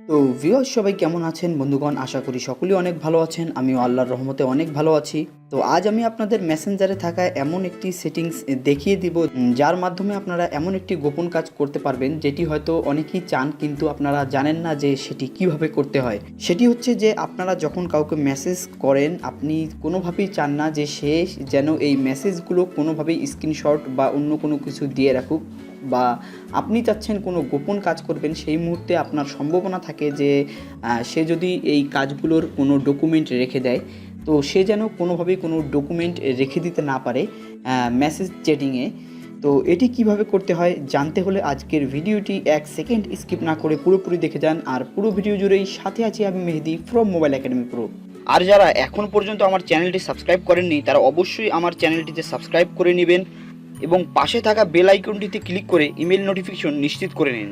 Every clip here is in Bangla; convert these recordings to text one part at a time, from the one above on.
তো ভিউয়ার্স সবাই কেমন আছেন বন্ধুগণ, আশা করি সকলেই অনেক ভালো আছেন। আমিও আল্লাহর রহমতে অনেক ভালো আছি। তো আজ আমি আপনাদের মেসেঞ্জারে থাকা এমন একটি সেটিংস দেখিয়ে দিব যার মাধ্যমে আপনারা এমন একটি গোপন কাজ করতে পারবেন যেটি হয়তো অনেকেই চান কিন্তু আপনারা জানেন না যে সেটি কিভাবে করতে হয়। সেটি হচ্ছে যে আপনারা যখন কাউকে মেসেজ করেন, আপনি কোনোভাবেই চান না যে সে যেন এই মেসেজগুলো কোনোভাবেই স্ক্রিনশট বা অন্য কোনো কিছু দিয়ে রাখুক, বা আপনি চাচ্ছেন কোনো গোপন কাজ করবেন, সেই মুহূর্তে আপনার সম্ভাবনা থাকে যে সে যদি এই কাজগুলোর কোনো ডকুমেন্ট রেখে দেয়, তো সে যেন কোনোভাবেই কোনো ডকুমেন্ট রেখে দিতে না পারে মেসেজ চ্যাটিংয়ে। তো এটি কিভাবে করতে হয় জানতে হলে আজকের ভিডিওটি 1 সেকেন্ড স্কিপ না করে পুরোপুরি দেখে যান। আর পুরো ভিডিও জুড়েই সাথে আছি আমি মেহেদি ফ্রম মোবাইল একাডেমি প্রো। আর যারা এখন পর্যন্ত আমার চ্যানেলটি সাবস্ক্রাইব করেননি তারা অবশ্যই আমার চ্যানেলটিতে সাবস্ক্রাইব করে নেবেন এবং পাশে থাকা বেল আইকনটিতে ক্লিক করে ইমেল নোটিফিকেশন নিশ্চিত করে নিন।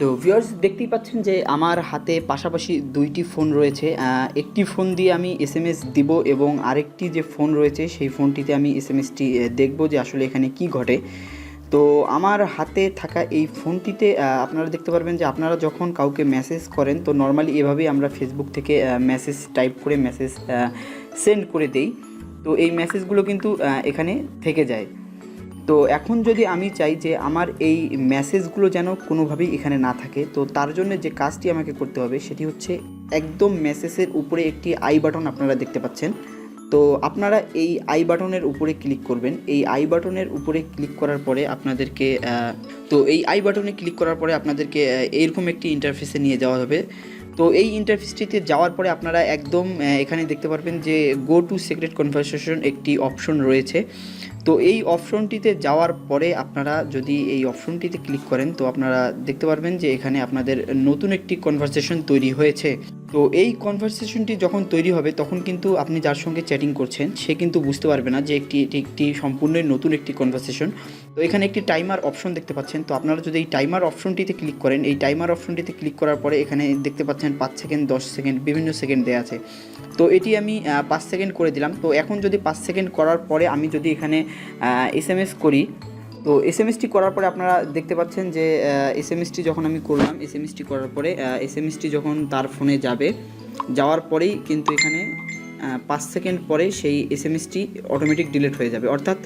তো ভিউয়ার্স দেখতেই পাচ্ছেন যে আমার হাতে পাশাপাশি দুইটি ফোন রয়েছে। একটি ফোন দিয়ে আমি এসএমএস দিব এবং আরেকটি যে ফোন রয়েছে সেই ফোনটিতে আমি এসএমএসটি দেখব যে আসলে এখানে কি ঘটে। তো আমার হাতে থাকা এই ফোনটিতে আপনারা দেখতে পারবেন যে আপনারা যখন কাউকে মেসেজ করেন তো নর্মালি এভাবেই আমরা ফেসবুক থেকে মেসেজ টাইপ করে মেসেজ সেন্ড করে দেই। তো এই মেসেজগুলো কিন্তু এখানে থেকে যায়। তো এখন যদি আমি চাই যে আমার এই মেসেজগুলো যেন কোনোভাবেই এখানে না থাকে, তো তার জন্য যে কাজটি আমাকে করতে হবে সেটি হচ্ছে একদম মেসেজের উপরে একটি আই বাটন আপনারা দেখতে পাচ্ছেন। তো আপনারা এই আই বাটনের উপরে ক্লিক করবেন। এই আই বাটনের উপরে ক্লিক করার পরে আপনাদেরকে এইরকম একটি ইন্টারফেসে নিয়ে যাওয়া হবে। তো এই ইন্টারফেসটিতে যাওয়ার পরে আপনারা একদম এখানে দেখতে পারবেন যে গো টু সিক্রেট কনভারসেশন একটি অপশন রয়েছে। তো এই অপশনটিতে যাওয়ার পরে আপনারা যদি এই অপশনটিতে ক্লিক করেন তো আপনারা দেখতে পারবেন যে এখানে আপনাদের নতুন একটি কনভারসেশন তৈরি হয়েছে। তো এই কনভারসেশনটি যখন তৈরি হবে তখন কিন্তু আপনি যার সঙ্গে চ্যাটিং করছেন সে কিন্তু বুঝতে পারবে না যে এটি সম্পূর্ণই নতুন একটি কনভারসেশন। তো এখানে একটি টাইমার অপশন দেখতে পাচ্ছেন। তো আপনারা যদি এই টাইমার অপশনটিতে ক্লিক করেন, এই টাইমার অপশনটিতে ক্লিক করার পরে এখানে দেখতে পাচ্ছেন 5 সেকেন্ড, 10 সেকেন্ড, বিভিন্ন সেকেন্ড দেওয়া আছে। তো এটি আমি 5 সেকেন্ড করে দিলাম। তো এখন যদি 5 সেকেন্ড করার পরে আমি যদি এখানে এসএমএস করি, তো এসএমএসটি করার পরে আপনারা দেখতে পাচ্ছেন যে এসএমএসটি যখন আমি করলাম, এসএমএসটি করার পরে এসএমএসটি যখন তার ফোনে যাওয়ার পরেই কিন্তু এখানে 5 সেকেন্ড পরে সেই এসএমএসটি অটোমেটিক ডিলিট হয়ে যাবে। অর্থাৎ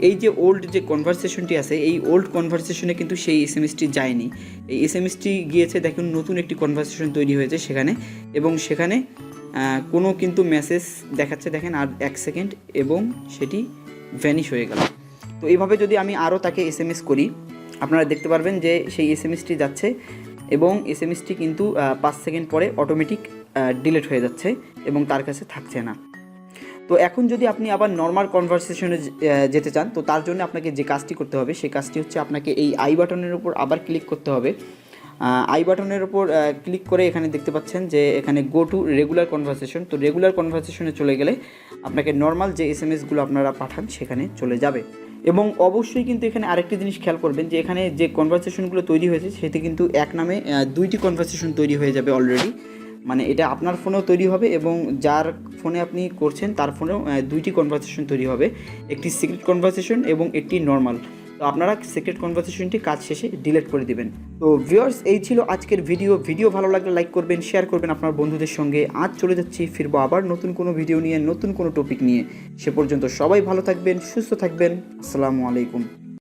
এই যে ওল্ড যে কনভারসেশনটি আছে এই ওল্ড কনভারসেশনে কিন্তু সেই এসএমএসটি যায়নি। এই এসএমএসটি গিয়েছে, দেখুন নতুন একটি কনভারসেশন তৈরি হয়েছে সেখানে, এবং সেখানে কোনো কিন্তু মেসেজ দেখাচ্ছে দেখেন আর 1 সেকেন্ড, এবং সেটি ভ্যানিশ হয়ে গেল। তো এইভাবে যদি আমি আরও তাকে এসএমএস করি আপনারা দেখতে পারবেন যে সেই এসএমএসটি যাচ্ছে এবং এসএমএসটি কিন্তু 5 সেকেন্ড পরে অটোমেটিক ডিলিট হয়ে যাচ্ছে এবং তার কাছে থাকছে না। তো এখন যদি আপনি আবার নর্মাল কনভারসেশনে যেতে চান তো তার জন্য আপনাকে যে কাজটি করতে হবে সেই কাজটি হচ্ছে আপনাকে এই আই বাটনের উপর আবার ক্লিক করতে হবে। আই বাটনের উপর ক্লিক করে এখানে দেখতে পাচ্ছেন যে এখানে গো টু রেগুলার কনভারসেশন। তো রেগুলার কনভারসেশনে চলে গেলে আপনাকে নর্মাল যে এসএমএসগুলো আপনারা পাঠান সেখানে চলে যাবে। এবং অবশ্যই কিন্তু এখানে আরেকটি জিনিস খেয়াল করবেন যে এখানে যে কনভারসেশনগুলো তৈরি হয়েছে সেটি কিন্তু এক নামে দুইটি কনভারসেশন তৈরি হয়ে যাবে অলরেডি। মানে এটা আপনার ফোনেও তৈরি হবে এবং যার ফোনে আপনি করছেন তার ফোনেও দুইটি কনভারসেশন তৈরি হবে, একটি সিক্রেট কনভারসেশন এবং একটি নর্মাল। তো আপনারা সিক্রেট কনভারসেশনটি কাজ শেষে ডিলিট করে দিবেন। তো ভিউয়ার্স এই ছিল আজকের ভিডিও ভালো লাগলে লাইক করবেন, শেয়ার করবেন আপনার বন্ধুদের সঙ্গে। আজ চলে যাচ্ছি, ফিরবো আবার নতুন কোনো ভিডিও নিয়ে, নতুন কোনো টপিক নিয়ে। সে পর্যন্ত সবাই ভালো থাকবেন, সুস্থ থাকবেন। আসসালামু আলাইকুম।